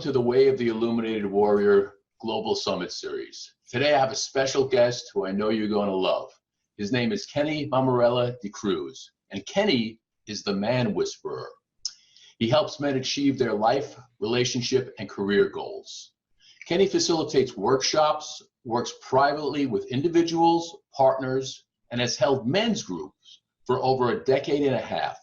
welcome to the Way of the Illuminated Warrior Global Summit Series. Today I have a special guest who I know you're going to love. His name is Kenny Mammarella-D'Cruz, and Kenny is the man whisperer. He helps men achieve their life, relationship, and career goals. Kenny facilitates workshops, works privately with individuals, partners, and has held men's groups for over a decade and a half.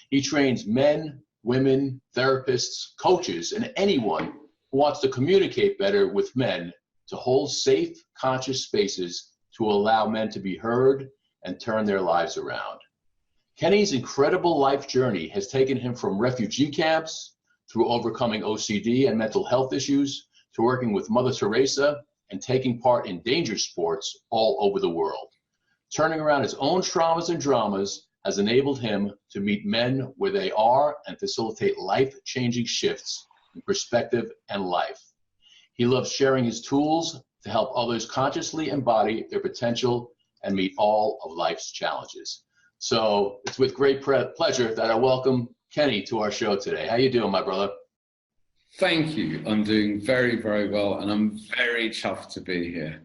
He trains men, women, therapists, coaches, and anyone who wants to communicate better with men to hold safe, conscious spaces to allow men to be heard and turn their lives around. Kenny's incredible life journey has taken him from refugee camps through overcoming OCD and mental health issues to working with Mother Teresa and taking part in danger sports all over the world. Turning around his own traumas and dramas has enabled him to meet men where they are and facilitate life-changing shifts in perspective and life. He loves sharing his tools to help others consciously embody their potential and meet all of life's challenges. So it's with great pleasure that I welcome Kenny to our show today. How you doing, my brother? Thank you. I'm doing very, very well, and I'm very chuffed to be here.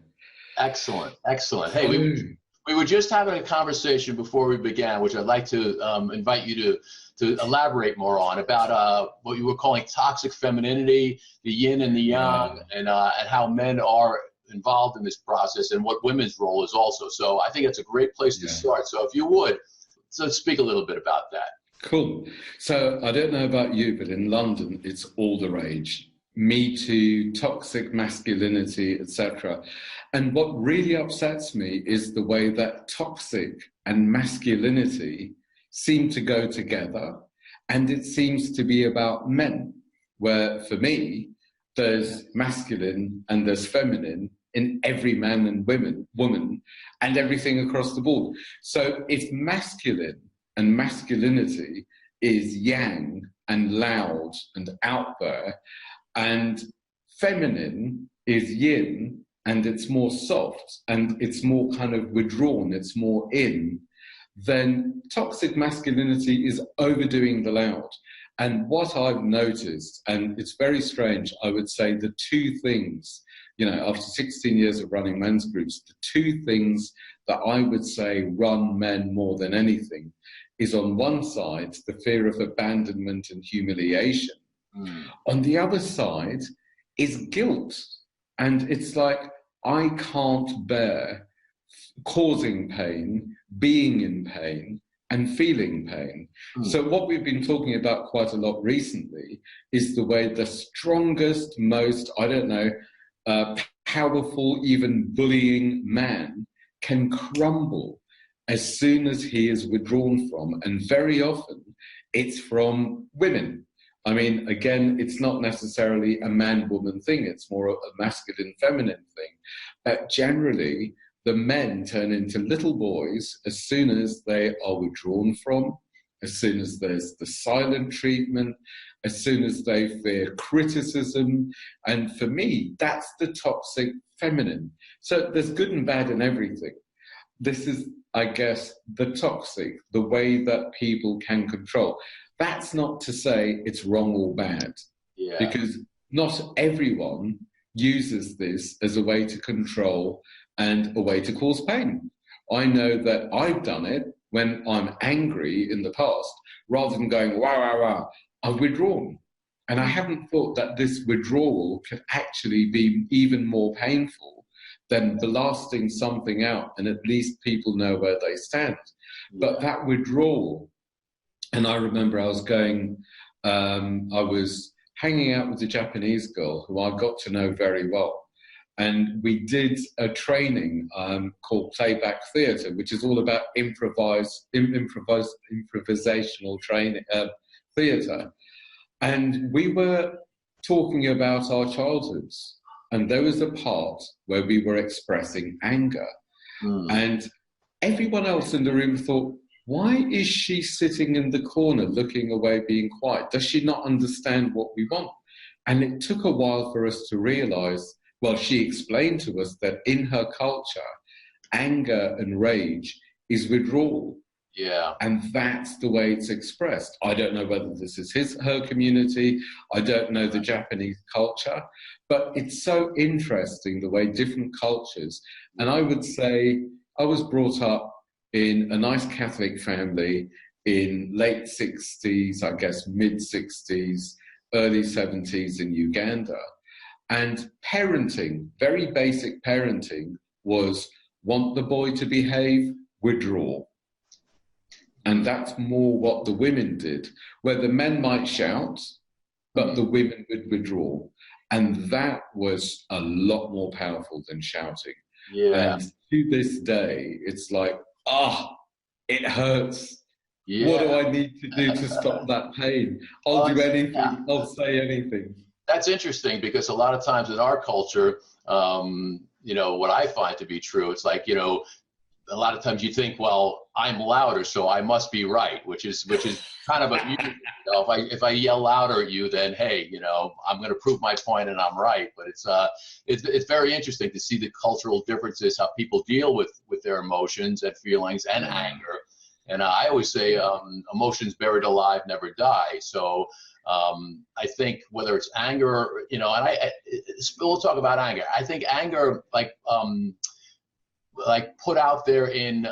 Excellent, excellent. Hey, we were just having a conversation before we began, which I'd like to invite you to elaborate more on, about what you were calling toxic femininity, the yin and the yang, and how men are involved in this process and what women's role is also. So I think it's a great place to start. So if you would, so let's speak a little bit about that. Cool. So I don't know about you, but in London, it's all the rage. Me Too, toxic masculinity, etc. And what really upsets me is the way that toxic and masculinity seem to go together, and it seems to be about men, where for me, there's masculine and there's feminine in every man and woman, and everything across the board. So if masculine and masculinity is yang and loud and out there, and feminine is yin, and it's more soft, and it's more kind of withdrawn, it's more in, then toxic masculinity is overdoing the loud. And what I've noticed, and it's very strange, I would say the two things, after 16 years of running men's groups, the two things that I would say run men more than anything is, on one side, the fear of abandonment and humiliation. On the other side is guilt. And it's like, I can't bear causing pain, being in pain, and feeling pain. So what we've been talking about quite a lot recently is the way the strongest, most, powerful, even bullying man can crumble as soon as he is withdrawn from. And very often it's from women. I mean, again, it's not necessarily a man-woman thing. It's more a masculine-feminine thing. But generally, the men turn into little boys as soon as they are withdrawn from, as soon as there's the silent treatment, as soon as they fear criticism. And for me, that's the toxic feminine. So there's good and bad in everything. This is, I guess, the toxic, the way that people can control. That's not to say it's wrong or bad, because not everyone uses this as a way to control and a way to cause pain. I know that I've done it when I'm angry in the past. Rather than going, wah, wah, wah, I've withdrawn. And I haven't thought that this withdrawal could actually be even more painful than blasting something out, and at least people know where they stand. But that withdrawal, and I remember I was hanging out with a Japanese girl who I got to know very well. And we did a training called Playback Theatre, which is all about improvisational training, theatre. And we were talking about our childhoods. And there was a part where we were expressing anger. And everyone else in the room thought, why is she sitting in the corner looking away, being quiet? Does she not understand what we want? And it took a while for us to realize, well, she explained to us that in her culture, anger and rage is withdrawal. Yeah. And that's the way it's expressed. I don't know whether this is her community. I don't know the Japanese culture, but it's so interesting the way different cultures, and I would say I was brought up in a nice Catholic family in late 60s, I guess mid 60s, early 70s in Uganda. And parenting, very basic parenting, was want the boy to behave, withdraw. And that's more what the women did, where the men might shout, but the women would withdraw. And that was a lot more powerful than shouting. Yeah. And to this day, it's like, it hurts. Yeah. What do I need to do to stop that pain? I'll do anything. Yeah. I'll say anything. That's interesting, because a lot of times in our culture, you know, what I find to be true, it's like, you know, a lot of times you think, well, I'm louder, so I must be right, which is kind of a, you know, if I yell louder at you, then hey, you know, I'm going to prove my point and I'm right. But it's very interesting to see the cultural differences, how people deal with their emotions and feelings and anger. And I always say, emotions buried alive never die. So I think whether it's anger, you know, and we'll talk about anger. I think anger, like put out there in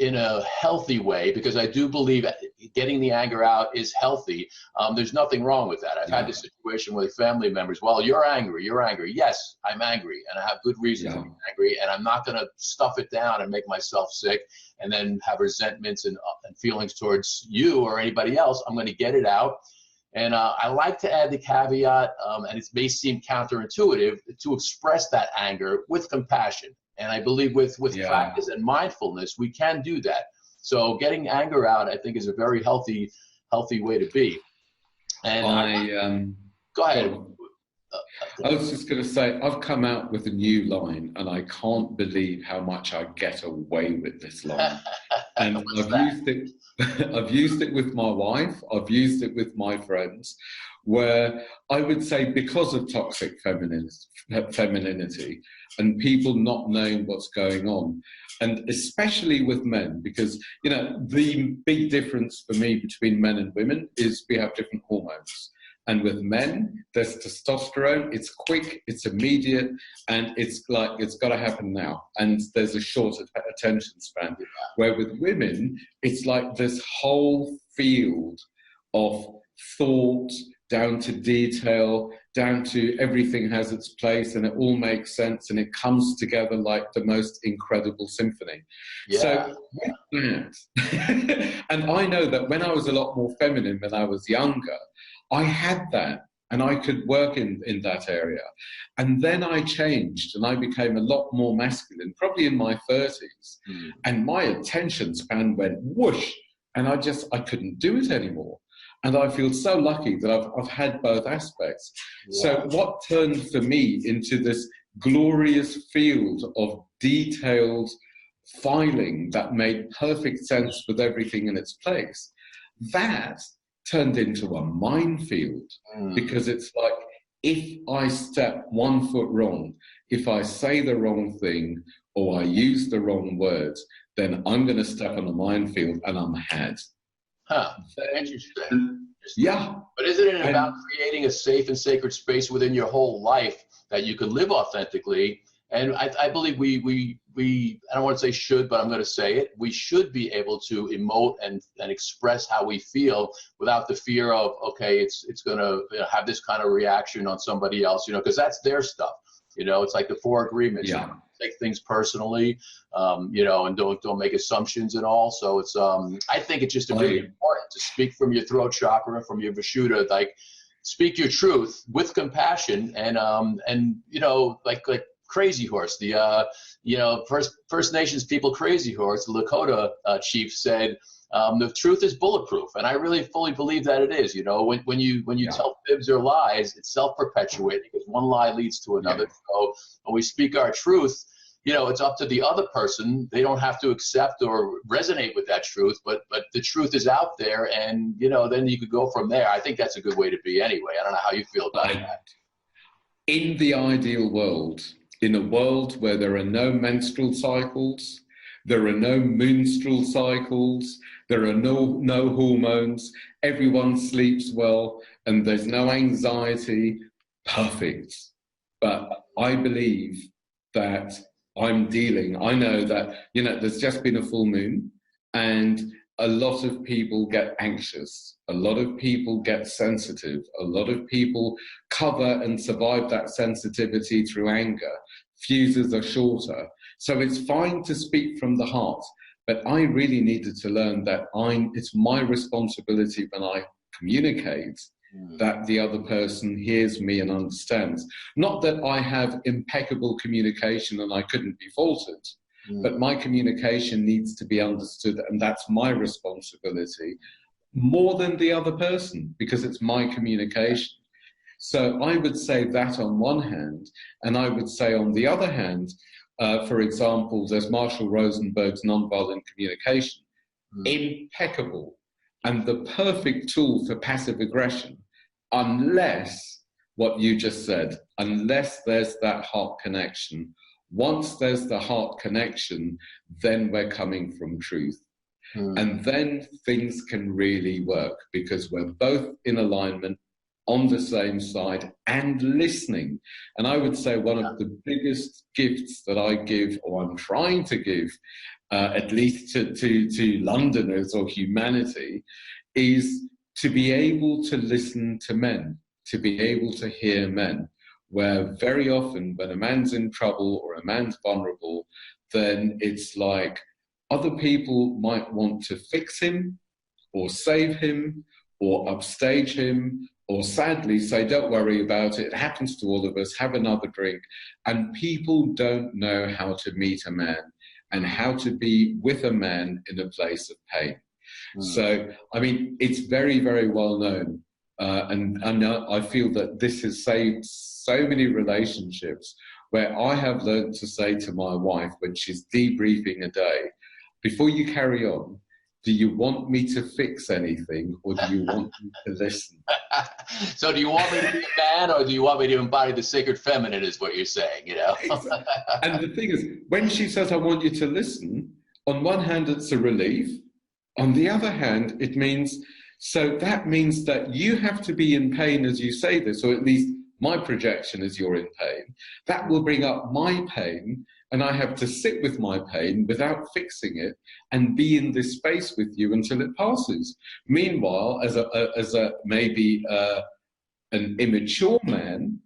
a healthy way, because I do believe getting the anger out is healthy. There's nothing wrong with that. I've had this situation with family members. Well, you're angry. Yes, I'm angry, and I have good reason to be angry, and I'm not going to stuff it down and make myself sick and then have resentments and feelings towards you or anybody else. I'm going to get it out. And I like to add the caveat, and it may seem counterintuitive, to express that anger with compassion. And I believe with practice and mindfulness, we can do that. So getting anger out, I think, is a very healthy way to be. And go ahead. I was just going to say, I've come out with a new line, and I can't believe how much I get away with this line. And I've used it with my wife. I've used it with my friends, where I would say, because of toxic femininity and people not knowing what's going on, and especially with men, because, you know, the big difference for me between men and women is we have different hormones. And with men, there's testosterone, it's quick, it's immediate, and it's like, it's got to happen now. And there's a short attention span. Where with women, it's like this whole field of thought, down to detail, down to everything has its place, and it all makes sense, and it comes together like the most incredible symphony. So, and I know that when I was a lot more feminine when I was younger, I had that, and I could work in that area. And then I changed, and I became a lot more masculine, probably in my 30s. And my attention span went whoosh, and I couldn't do it anymore. And I feel so lucky that I've had both aspects. So what turned for me into this glorious field of detailed filing that made perfect sense with everything in its place, that turned into a minefield. Because it's like, if I step 1 foot wrong, if I say the wrong thing or I use the wrong words, then I'm going to step on a minefield and I'm had. Interesting. Yeah. But isn't it about creating a safe and sacred space within your whole life that you can live authentically? And I believe we I don't want to say should, but I'm going to say it. We should be able to emote and express how we feel without the fear of, okay, it's going to have this kind of reaction on somebody else, you know, because that's their stuff. You know, it's like the 4 agreements. Yeah. Take things personally, you know, and don't make assumptions and all. So it's I think it's just really important to speak from your throat chakra, from your Vishuddha, like speak your truth with compassion, and you know, like Crazy Horse, the you know, First Nations people Crazy Horse, the Lakota chief said, the truth is bulletproof, and I really fully believe that it is. You know, when you tell fibs or lies, it's self-perpetuating, because one lie leads to another. So when we speak our truth, you know, it's up to the other person. They don't have to accept or resonate with that truth, but the truth is out there, and you know, then you could go from there. I think that's a good way to be anyway. I don't know how you feel about that. In the ideal world, in a world where there are no menstrual cycles, there are no menstrual cycles, There are no hormones. Everyone sleeps well, and there's no anxiety. Perfect. But I believe that I know that, there's just been a full moon, and a lot of people get anxious. A lot of people get sensitive. A lot of people cover and survive that sensitivity through anger. Fuses are shorter. So it's fine to speak from the heart, but I really needed to learn that it's my responsibility when I communicate that the other person hears me and understands. Not that I have impeccable communication and I couldn't be faulted, but my communication needs to be understood, and that's my responsibility more than the other person, because it's my communication. So I would say that on one hand, and I would say on the other hand, for example, there's Marshall Rosenberg's nonviolent communication, impeccable, and the perfect tool for passive aggression, unless what you just said, unless there's that heart connection. Once there's the heart connection, then we're coming from truth. And then things can really work, because we're both in alignment, on the same side, and listening. And I would say one of the biggest gifts that I give, or I'm trying to give, at least to Londoners or humanity, is to be able to listen to men, to be able to hear men. Where very often when a man's in trouble or a man's vulnerable, then it's like other people might want to fix him or save him or upstage him, or sadly say, don't worry about it, it happens to all of us, have another drink. And people don't know how to meet a man and how to be with a man in a place of pain. So, I mean, it's very, very well known. And I feel that this has saved so many relationships, where I have learned to say to my wife when she's debriefing a day, before you carry on, do you want me to fix anything, or do you want me to listen? So do you want me to be a man, or do you want me to embody the sacred feminine, is what you're saying, And the thing is, when she says, I want you to listen, on one hand, it's a relief. On the other hand, it means, so that means that you have to be in pain as you say this, or at least my projection is you're in pain. That will bring up my pain, and I have to sit with my pain without fixing it and be in this space with you until it passes. Meanwhile, as a maybe an immature man,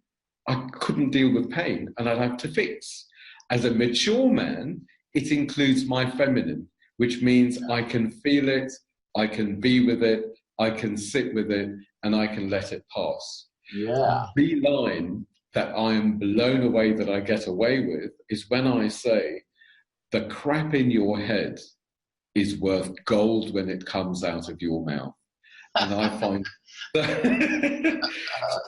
I couldn't deal with pain and I'd have to fix. As a mature man, it includes my feminine, which means I can feel it, I can be with it, I can sit with it, and I can let it pass. Yeah. The line that I am blown away that I get away with is when I say, the crap in your head is worth gold when it comes out of your mouth. And I find that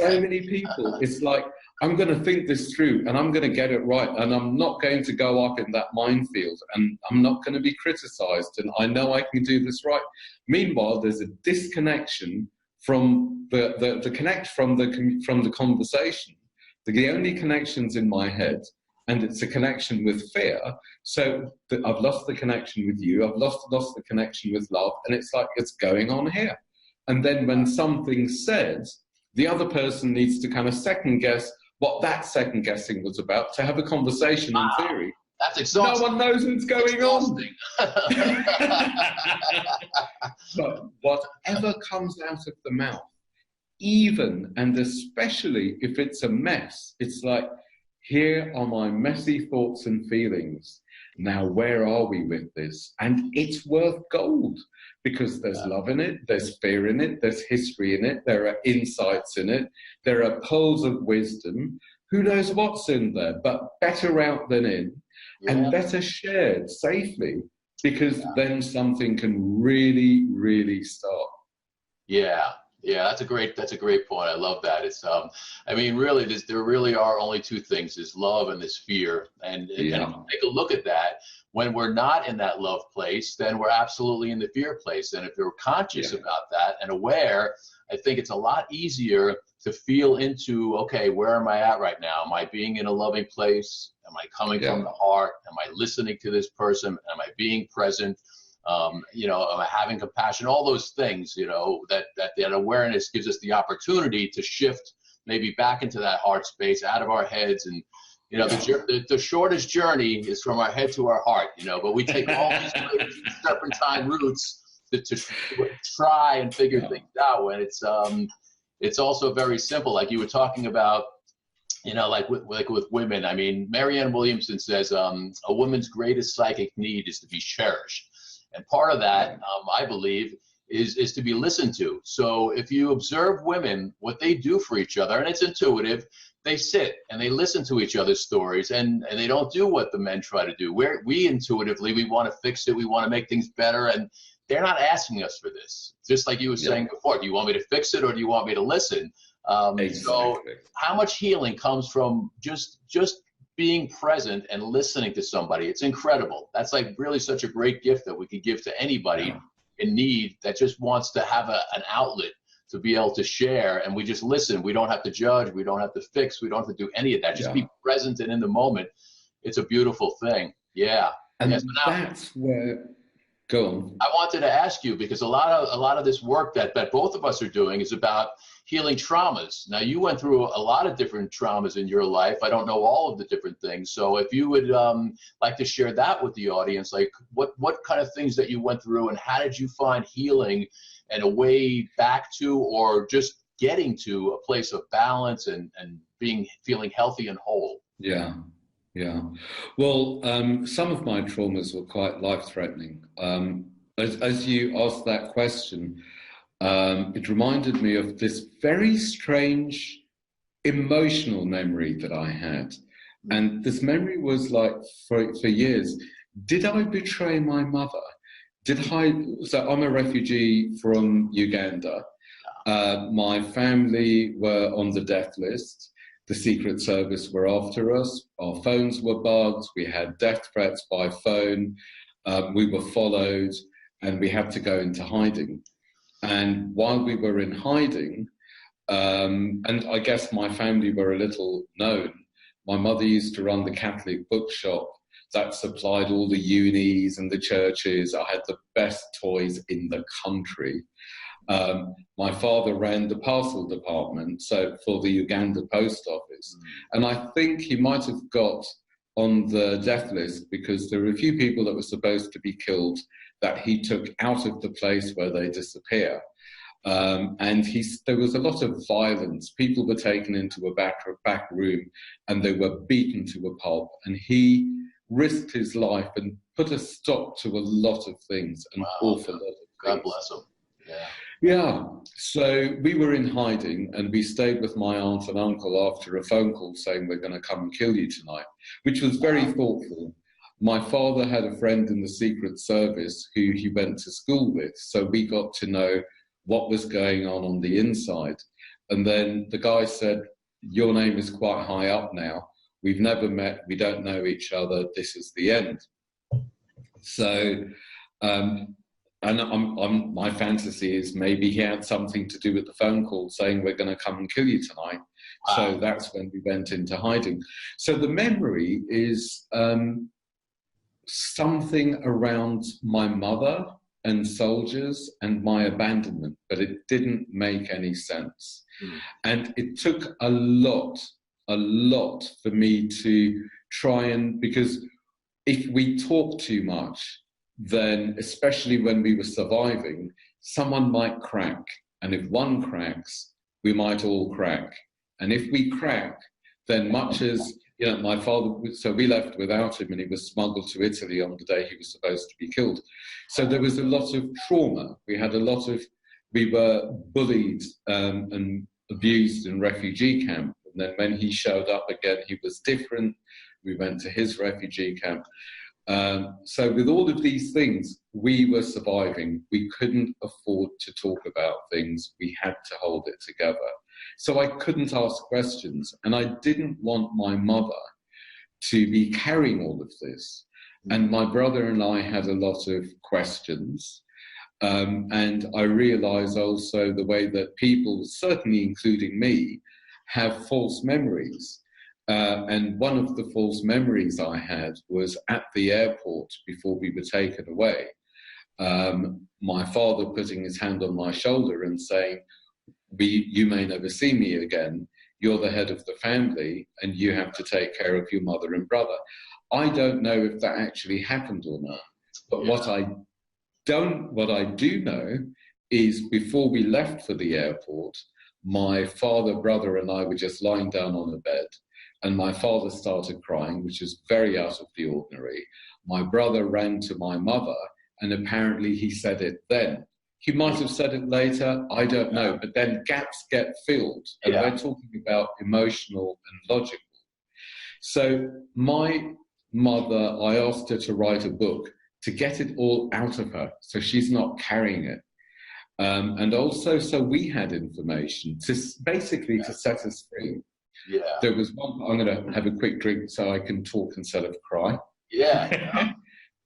so many people, it's like, I'm going to think this through and I'm going to get it right, and I'm not going to go up in that minefield, and I'm not going to be criticized, and I know I can do this right. Meanwhile, there's a disconnection from the conversation. The only connection's in my head, and it's a connection with fear. So I've lost the connection with you, I've lost the connection with love, and it's like, it's going on here. And then when something's said, the other person needs to kind of second guess what that second guessing was about, to have a conversation in theory. That's exhausting. No one knows what's going on. But whatever comes out of the mouth, even and especially if it's a mess, it's like, here are my messy thoughts and feelings. Now, where are we with this? And it's worth gold, because there's love in it, there's fear in it, there's history in it, there are insights in it, there are pearls of wisdom. Who knows what's in there, but better out than in, and better shared safely, because then something can really, really start. Yeah, that's a great point. I love that. It's I mean, really, there really are only two things: is love and this fear. And take a look at that. When we're not in that love place, then we're absolutely in the fear place. And if you're conscious about that and aware, I think it's a lot easier to feel into, okay, where am I at right now? Am I being in a loving place? Am I coming from the heart? Am I listening to this person? Am I being present? having compassion, all those things, that awareness gives us the opportunity to shift maybe back into that heart space, out of our heads. And, the shortest journey is from our head to our heart, but we take all these serpentine routes to try and figure things out when it's also very simple. Like you were talking about, like with women. I mean, Marianne Williamson says a woman's greatest psychic need is to be cherished. And part of that, I believe, is to be listened to. So if you observe women, what they do for each other, and it's intuitive, they sit and they listen to each other's stories, and they don't do what the men try to do. We intuitively, we want to fix it, we want to make things better, and they're not asking us for this. Just like you were saying before, do you want me to fix it or do you want me to listen? Exactly. So how much healing comes from just being present and listening to somebody? It's incredible. That's like really such a great gift that we could give to anybody in need that just wants to have an outlet to be able to share, and we just listen. We don't have to judge, we don't have to fix, we don't have to do any of that. Just be present and in the moment. It's a beautiful thing. Yeah. And yes, that's where, go on. I wanted to ask you, because a lot of this work that both of us are doing is about healing traumas. Now, you went through a lot of different traumas in your life. I don't know all of the different things. So if you would like to share that with the audience, like what kind of things that you went through, and how did you find healing and a way back to, or just getting to a place of balance and feeling healthy and whole? Yeah. Well, some of my traumas were quite life-threatening. As you asked that question, it reminded me of this very strange emotional memory that I had. And this memory was like, for years, did I betray my mother? So I'm a refugee from Uganda. My family were on the death list. The Secret Service were after us. Our phones were bugged. We had death threats by phone. We were followed, and we had to go into hiding. And while we were in hiding, and I guess my family were a little known, my mother used to run the Catholic bookshop that supplied all the unis and the churches. I had the best toys in the country. My father ran the parcel department, so for the Uganda post office. And I think he might have got on the death list because there were a few people that were supposed to be killed that he took out of the place where they disappear. And there was a lot of violence. People were taken into a back room and they were beaten to a pulp. And he risked his life and put a stop to a lot of things, an awful lot of things. God bless him. Yeah. So we were in hiding, and we stayed with my aunt and uncle after a phone call saying, we're going to come and kill you tonight, which was very thoughtful. My father had a friend in the Secret Service who he went to school with, so we got to know what was going on the inside. And then the guy said, your name is quite high up now. We've never met. We don't know each other. This is the end. So, my fantasy is maybe he had something to do with the phone call saying, we're going to come and kill you tonight. So that's when we went into hiding. So the memory is something around my mother and soldiers and my abandonment, but it didn't make any sense. And it took a lot for me to try and, because if we talk too much, then especially when we were surviving, someone might crack. And if one cracks, we might all crack. And if we crack, then much as, my father, so we left without him and he was smuggled to Italy on the day he was supposed to be killed. So there was a lot of trauma. We were bullied and abused in refugee camp. And then when he showed up again, he was different. We went to his refugee camp. So with all of these things, we were surviving. We couldn't afford to talk about things. We had to hold it together. So I couldn't ask questions, and I didn't want my mother to be carrying all of this. And my brother and I had a lot of questions. And I realized also the way that people, certainly including me, have false memories. And one of the false memories I had was at the airport before we were taken away. my father putting his hand on my shoulder and saying, you may never see me again. You're the head of the family and you have to take care of your mother and brother. I don't know if that actually happened or not. But what I do know is before we left for the airport, my father, brother and I were just lying down on a bed, and my father started crying, which is very out of the ordinary. My brother ran to my mother, and apparently he said it then. He might have said it later, I don't know, but then gaps get filled, and we're talking about emotional and logical. So my mother, I asked her to write a book to get it all out of her, so she's not carrying it. And also, so we had information to basically to set us free. Yeah. There was one. I'm going to have a quick drink so I can talk instead of cry. Yeah.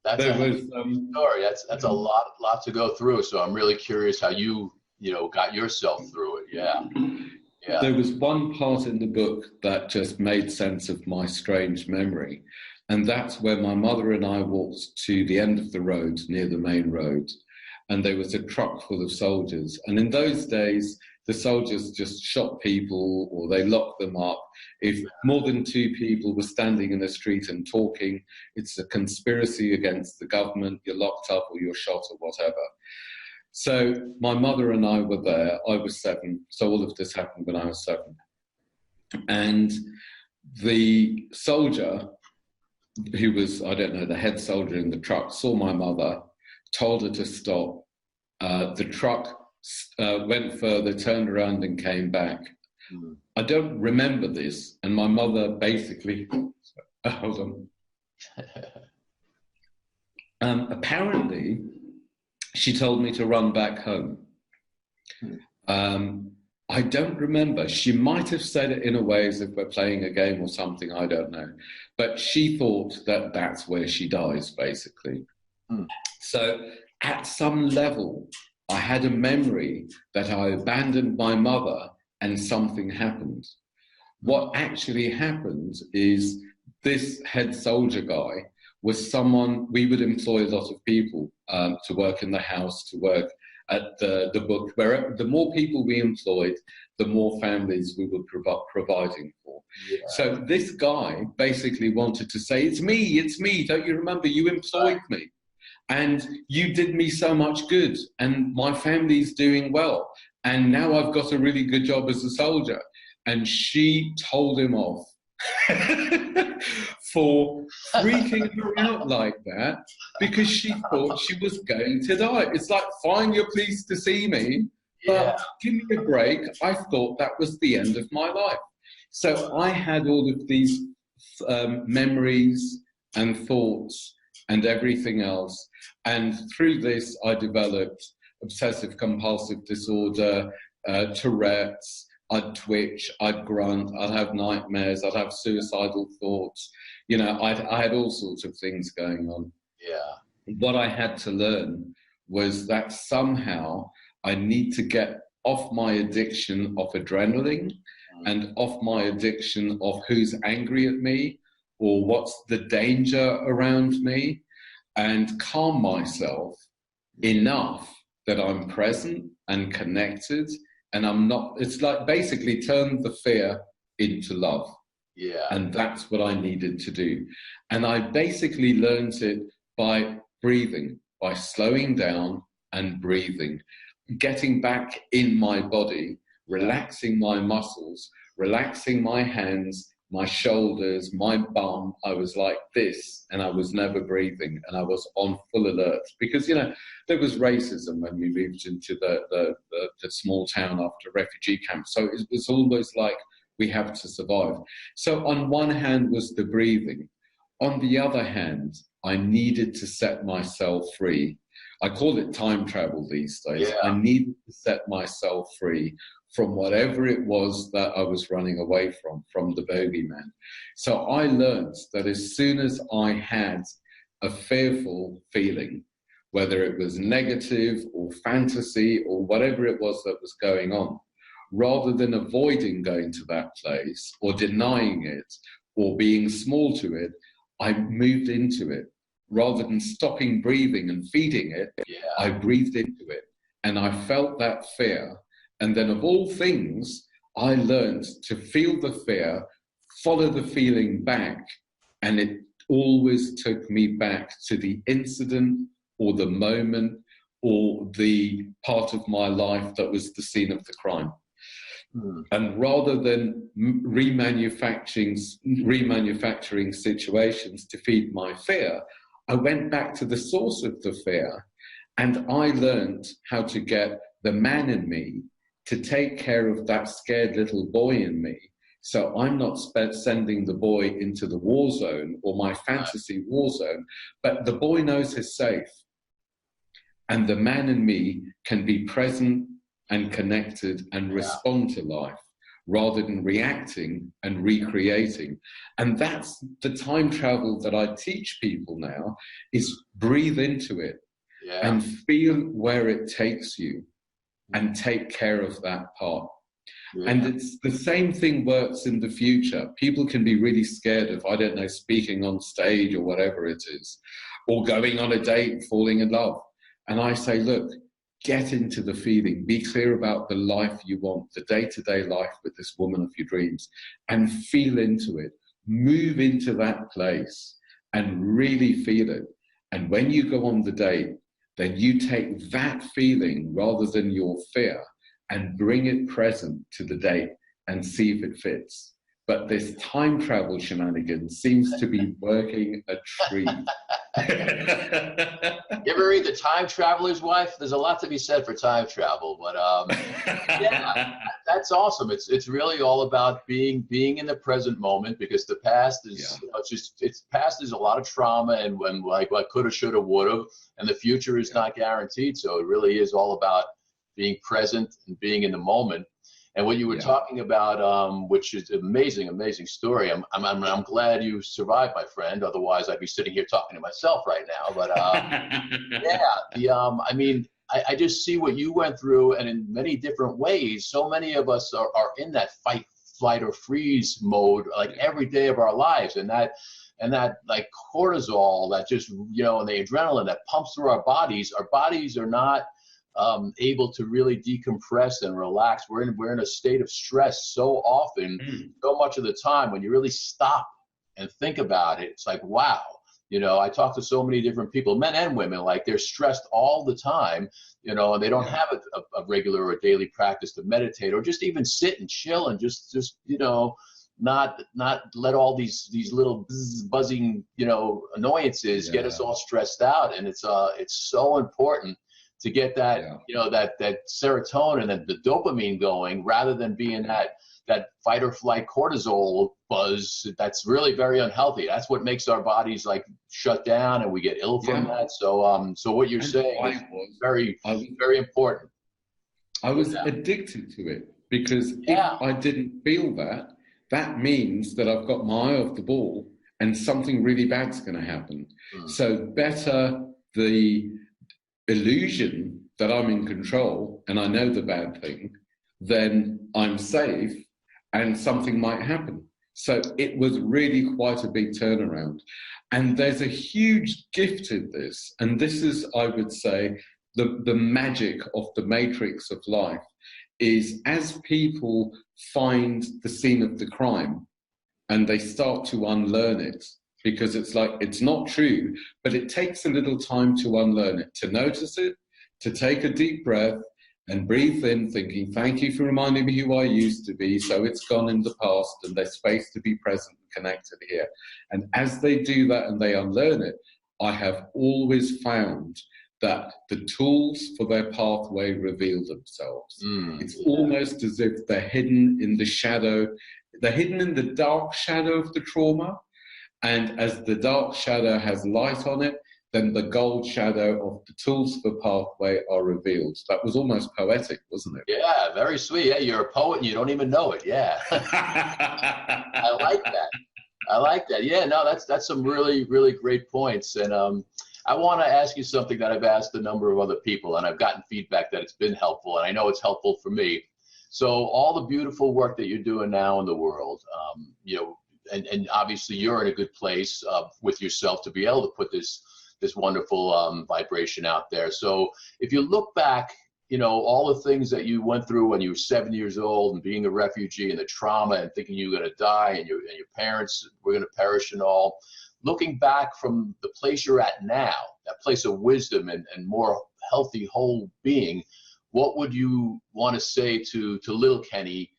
That's a story. That's a lot to go through. So I'm really curious how you got yourself through it. Yeah. Yeah. There was one part in the book that just made sense of my strange memory, and that's where my mother and I walked to the end of the road near the main road. And there was a truck full of soldiers. And in those days, the soldiers just shot people or they locked them up. If more than two people were standing in the street and talking, it's a conspiracy against the government. You're locked up or you're shot or whatever. So my mother and I were there. I was 7. So all of this happened when I was 7. And the soldier, who was, I don't know, the head soldier in the truck, saw my mother, told her to stop. The truck went further, turned around and came back. I don't remember this. And my mother basically, hold on. Apparently, she told me to run back home. I don't remember. She might have said it in a way as if we're playing a game or something, I don't know. But she thought that that's where she dies, basically. So at some level, I had a memory that I abandoned my mother and something happened. What actually happened is this head soldier guy was someone, we would employ a lot of people to work in the house, to work at the book. Where the more people we employed, the more families we were providing for. Yeah. So this guy basically wanted to say, it's me, don't you remember, you employed me. And you did me so much good, and my family's doing well. And now I've got a really good job as a soldier. And she told him off for freaking her out like that because she thought she was going to die. It's like, fine, you're pleased to see me, but give me a break. I thought that was the end of my life. So I had all of these memories and thoughts and everything else. And through this, I developed obsessive compulsive disorder, Tourette's. I'd twitch, I'd grunt, I'd have nightmares, I'd have suicidal thoughts. You know, I had all sorts of things going on. Yeah. What I had to learn was that somehow I need to get off my addiction of adrenaline and off my addiction of who's angry at me or what's the danger around me, and calm myself enough that I'm present and connected, and I'm not, it's like basically turn the fear into love. Yeah. And that's what I needed to do. And I basically learned it by breathing, by slowing down and breathing, getting back in my body, relaxing my muscles, relaxing my hands, my shoulders, my bum. I was like this, and I was never breathing, and I was on full alert because, you know, there was racism when we moved into the small town after refugee camp. So it was almost like we have to survive. So on one hand was the breathing. On the other hand, I needed to set myself free. I call it time travel these days. Yeah. I needed to set myself free from whatever it was that I was running away from the bogeyman. So I learned that as soon as I had a fearful feeling, whether it was negative or fantasy or whatever it was that was going on, rather than avoiding going to that place or denying it or being small to it, I moved into it. rather than stopping breathing and feeding it, Yeah. I breathed into it. And I felt that fear. And then of all things, I learned to feel the fear, follow the feeling back. And it always took me back to the incident or the moment or the part of my life that was the scene of the crime. And rather than remanufacturing situations to feed my fear, I went back to the source of the fear, and I learned how to get the man in me to take care of that scared little boy in me. So I'm not sending the boy into the war zone or my fantasy war zone, but the boy knows he's safe. And the man in me can be present and connected and respond to life rather than reacting and recreating. And that's the time travel that I teach people now, is breathe into it and feel where it takes you and take care of that part. And it's the same thing works in the future. People can be really scared of, I don't know, speaking on stage or whatever it is, or going on a date and falling in love. And I say, look, get into the feeling, be clear about the life you want, the day-to-day life with this woman of your dreams, and feel into it. Move into that place and really feel it. And when you go on the date, then you take that feeling rather than your fear and bring it present to the date and see if it fits. But this time travel shenanigans seems to be working a treat. You ever read The Time Traveler's Wife? There's a lot to be said for time travel, but yeah, that's awesome. It's really all about being in the present moment, because the past is it's past is a lot of trauma and when like what coulda, shoulda, woulda, and the future is not guaranteed. So it really is all about being present and being in the moment. And what you were talking about, which is an amazing story. I'm glad you survived, my friend. Otherwise, I'd be sitting here talking to myself right now. But I mean, I just see what you went through, and in many different ways. So many of us are in that fight, flight, or freeze mode, like every day of our lives, and that like cortisol, that just and the adrenaline that pumps through our bodies. Our bodies are not able to really decompress and relax. We're in a state of stress so often, so much of the time. When you really stop and think about it, it's like, wow. I talk to so many different people, men and women, like they're stressed all the time, and they don't have a regular or daily practice to meditate or just even sit and chill and just not let all these little buzzing, annoyances get us all stressed out. And it's so important to get that, that serotonin and the dopamine going, rather than being that fight or flight cortisol buzz. That's really very unhealthy. That's what makes our bodies like shut down, and we get ill from that. So, so what you're saying is very important. I was addicted to it, because if I didn't feel that, that means that I've got my eye off the ball and something really bad's going to happen. So better the illusion that I'm in control and I know the bad thing, then I'm safe and something might happen. So it was really quite a big turnaround. And there's a huge gift in this. And this is, I would say, the magic of the matrix of life, is as people find the scene of the crime and they start to unlearn it, because it's like, it's not true, but it takes a little time to unlearn it, to notice it, to take a deep breath and breathe in, thinking, thank you for reminding me who I used to be, so it's gone in the past and there's space to be present and connected here. And as they do that and they unlearn it, I have always found that the tools for their pathway reveal themselves. It's almost as if they're hidden in the shadow, they're hidden in the dark shadow of the trauma. And as the dark shadow has light on it, then the gold shadow of the tools for pathway are revealed. That was almost poetic, wasn't it? Yeah, very sweet. Yeah, you're a poet and you don't even know it. Yeah. I like that. I like that. Yeah, no, that's some really, really great points. And I want to ask you something that I've asked a number of other people, and I've gotten feedback that it's been helpful, and I know it's helpful for me. So all the beautiful work that you're doing now in the world, and obviously you're in a good place with yourself to be able to put this this wonderful vibration out there. So if you look back, you know, all the things that you went through when you were 7 years old and being a refugee and the trauma and thinking you were going to die and your parents were going to perish and all, looking back from the place you're at now, that place of wisdom and more healthy whole being, what would you want to say to little Kenny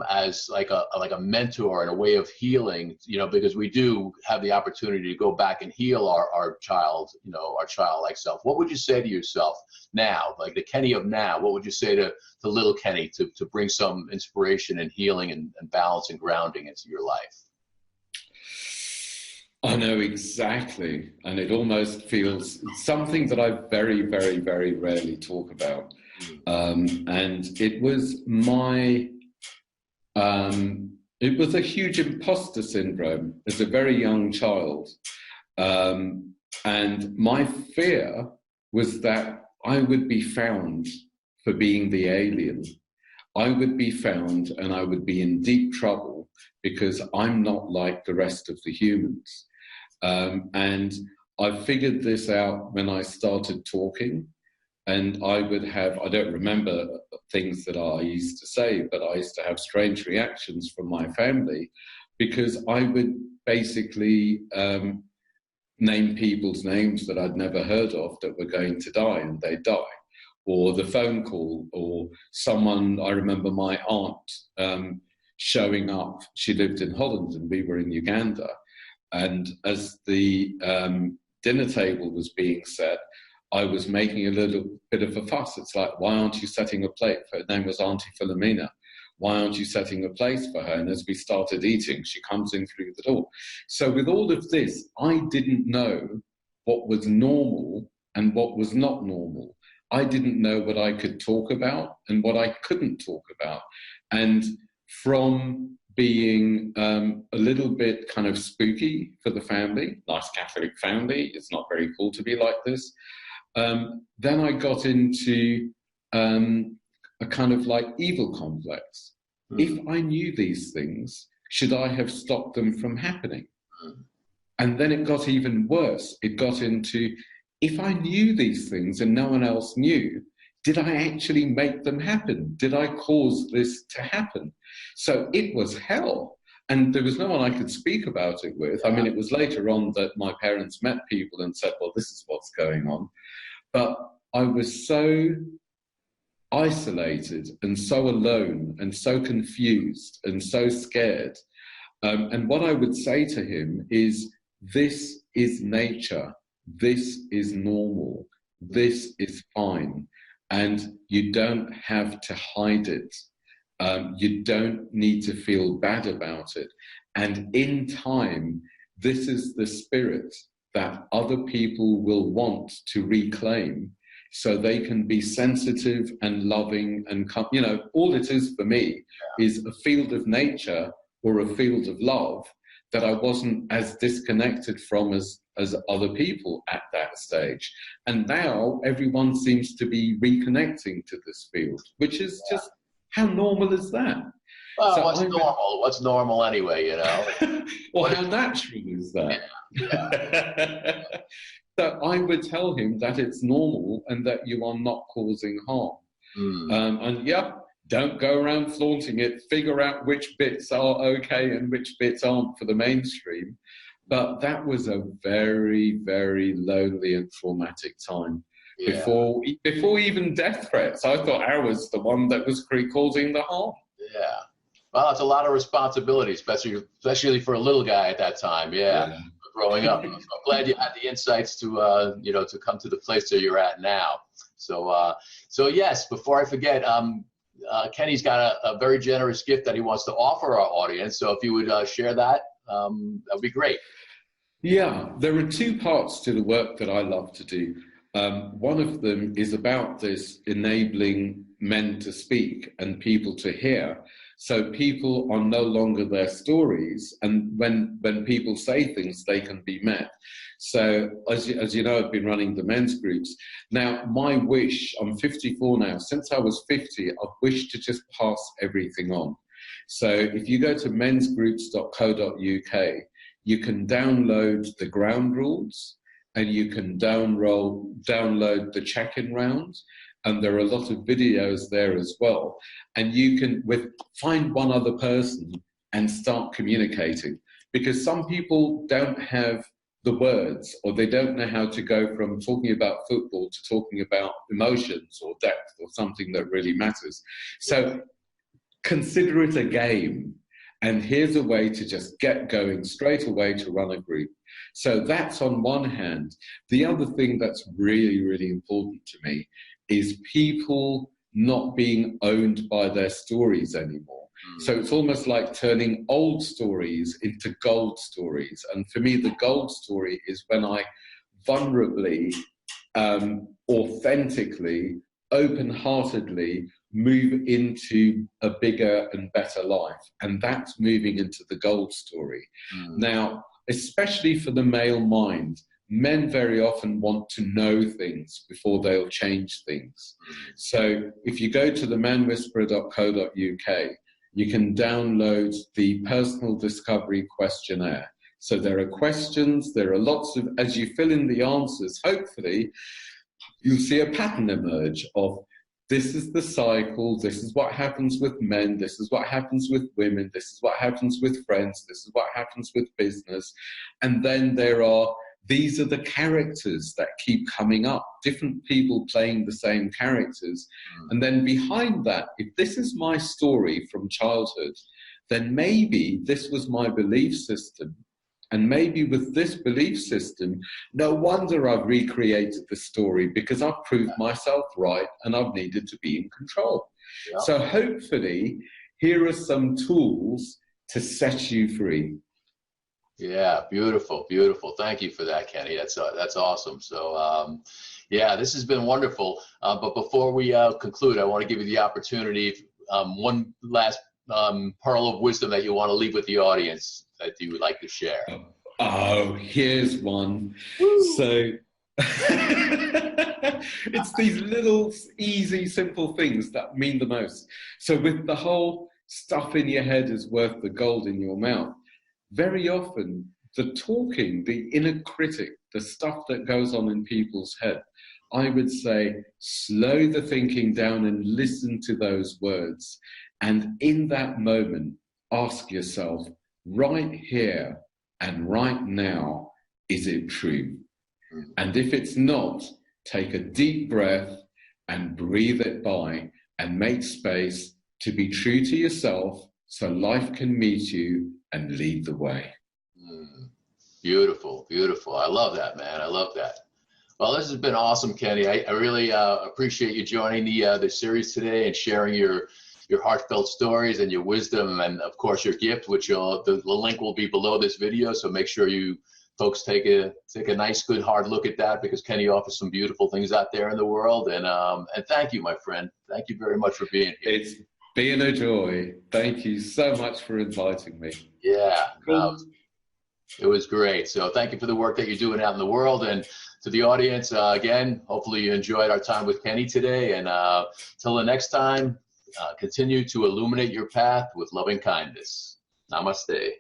as like a mentor and a way of healing, you know, because we do have the opportunity to go back and heal our child, you know, our childlike self. What would you say to yourself now, like the Kenny of now? What would you say to little Kenny to bring some inspiration and healing and balance and grounding into your life? I know exactly, and it almost feels something that I very, very, very rarely talk about. And it was it was a huge imposter syndrome as a very young child. And my fear was that I would be found for being the alien. I would be found and I would be in deep trouble because I'm not like the rest of the humans. And I figured this out when I started talking, and I would have, I don't remember things that I used to say, but I used to have strange reactions from my family because I would basically name people's names that I'd never heard of that were going to die, and they'd die. Or the phone call, or someone, I remember my aunt showing up. She lived in Holland and we were in Uganda. And as the dinner table was being set, I was making a little bit of a fuss. It's like, why aren't you setting a plate? Her name was Auntie Philomena. Why aren't you setting a place for her? And as we started eating, she comes in through the door. So with all of this, I didn't know what was normal and what was not normal. I didn't know what I could talk about and what I couldn't talk about. And from being a little bit kind of spooky for the family, nice Catholic family, it's not very cool to be like this. Then I got into a kind of like evil complex. If I knew these things, should I have stopped them from happening? And then it got even worse. It got into, if I knew these things and no one else knew, did I actually make them happen? Did I cause this to happen? So it was hell. And there was no one I could speak about it with. I mean, it was later on that my parents met people and said, well, this is what's going on. But I was so isolated and so alone and so confused and so scared. And what I would say to him is, this is nature. This is normal. This is fine. And you don't have to hide it. You don't need to feel bad about it. And in time, this is the spirit that other people will want to reclaim so they can be sensitive and loving and, you know, all it is for me is a field of nature or a field of love that I wasn't as disconnected from as other people at that stage. And now everyone seems to be reconnecting to this field, which is just, how normal is that? Well, so what's normal? What's normal anyway, you know? Well, how natural is that? Yeah. So I would tell him that it's normal and that you are not causing harm. And yeah, don't go around flaunting it. Figure out which bits are okay and which bits aren't for the mainstream. But that was a very, very lonely and traumatic time. Yeah. Before even death threats, I thought I was the one that was causing the harm. Yeah. Well, it's a lot of responsibility, especially for a little guy at that time. Yeah. Growing up. So I'm glad you had the insights to, you know, to come to the place that you're at now. So, so yes, before I forget, Kenny's got a very generous gift that he wants to offer our audience. So if you would share that, that would be great. Yeah, there are two parts to the work that I love to do. One of them is about this enabling men to speak and people to hear. So people are no longer their stories, and when people say things, they can be met. So as you know, I've been running the men's groups. Now, my wish, I'm 54 now, since I was 50, I've wished to just pass everything on. So if you go to mensgroups.co.uk, you can download the ground rules, and you can download the check-in round, and there are a lot of videos there as well. And you can find one other person and start communicating, because some people don't have the words, or they don't know how to go from talking about football to talking about emotions or depth or something that really matters. So consider it a game. And here's a way to just get going straight away to run a group. So that's on one hand. The other thing that's really, really important to me is people not being owned by their stories anymore. So it's almost like turning old stories into gold stories. And for me, the gold story is when I vulnerably, authentically, open-heartedly move into a bigger and better life. And that's moving into the gold story. Now, especially for the male mind, men very often want to know things before they'll change things. So if you go to themanwhisperer.co.uk, you can download the personal discovery questionnaire. So there are questions, there are lots of, as you fill in the answers, hopefully you'll see a pattern emerge of, this is the cycle, this is what happens with men, this is what happens with women, this is what happens with friends, this is what happens with business. And then these are the characters that keep coming up, different people playing the same characters. And then behind that, if this is my story from childhood, then maybe this was my belief system. And maybe with this belief system, no wonder I've recreated the story, because I've proved myself right and I've needed to be in control. Yeah. So hopefully, here are some tools to set you free. Yeah, beautiful, beautiful. Thank you for that, Kenny. That's awesome. So, yeah, this has been wonderful. But before we conclude, I want to give you the opportunity, one last pearl of wisdom that you want to leave with the audience that you would like to share. Oh, here's one. Woo. So it's these little, easy, simple things that mean the most. So with the whole stuff in your head is worth the gold in your mouth, very often the talking, the inner critic, the stuff that goes on in people's head, I would say slow the thinking down and listen to those words. And in that moment, ask yourself, right here and right now, is it true? And if it's not, take a deep breath and breathe it by, and make space to be true to yourself so life can meet you and lead the way. Beautiful, beautiful. I love that, man. I love that. Well, this has been awesome, Kenny. I really appreciate you joining the series today and sharing your heartfelt stories and your wisdom, and of course your gift, which the link will be below this video. So make sure you folks take a nice, good, hard look at that, because Kenny offers some beautiful things out there in the world. And thank you, my friend. Thank you very much for being here. It's been a joy. Thank you so much for inviting me. Yeah, it was great. So thank you for the work that you're doing out in the world. And to the audience, again, hopefully you enjoyed our time with Kenny today. And till the next time, continue to illuminate your path with loving kindness. Namaste.